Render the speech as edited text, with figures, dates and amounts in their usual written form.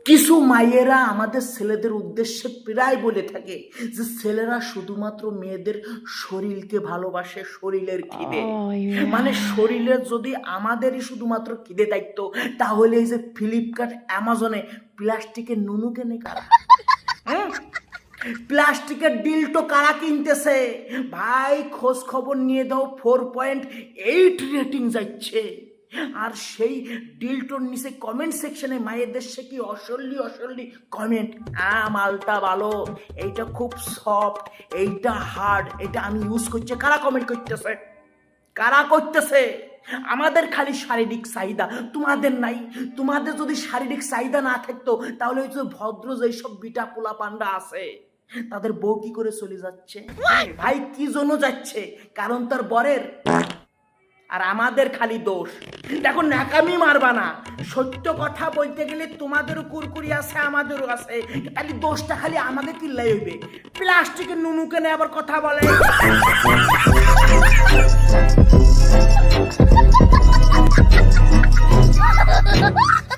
কিছু মায়েরা আমাদের ছেলেদের উদ্দেশ্যে প্রায় বলে থাকে যে ছেলেরা শুধুমাত্র মেয়েদের শরীরকে ভালোবাসে, শরীরের খিদে। মানে শরীরের যদি আমাদেরই শুধুমাত্র খিদে থাকতো তাহলে এই যে ফ্লিপকার্ট অ্যামাজনে প্লাস্টিকের নুনু কেনে কারা? প্লাস্টিকের ডিলটো কারা কিনতেছে? ভাই খোঁজ খবর নিয়ে দাও, 4.8 রেটিং যাচ্ছে। আর সেই ডিলটোর নিচে কমেন্ট সেকশনে মায়েদের সে কি অসল্লি কমেন্ট, মালটা ভালো, এইটা খুব সফট, এইটা হার্ড, এটা আমি ইউজ করছি। কারা কমেন্ট করতেছে? কারা করতেছে? আমাদের খালি শারীরিক চাহিদা, তোমাদের নাই। তোমাদের যদি শারীরিক চাহিদা না থাকতো তাহলে ওই যে ভদ্র যেসব বিটা পোলা পান্ডা আছে তাদের বউ কি করে চলে যাচ্ছে? ভাই কি জন্য যাচ্ছে? কারণ তার বরের। আর আমাদের খালি দোষ। দেখো ন্যাকামি মারবা না, সত্য কথা বলতে গেলে তোমাদেরও কুরকুরি আছে, আমাদেরও আছে। খালি দোষটা খালি আমাকে কিল্লাই হইবে। প্লাস্টিকের নুনু কেনে আবার কথা বলে।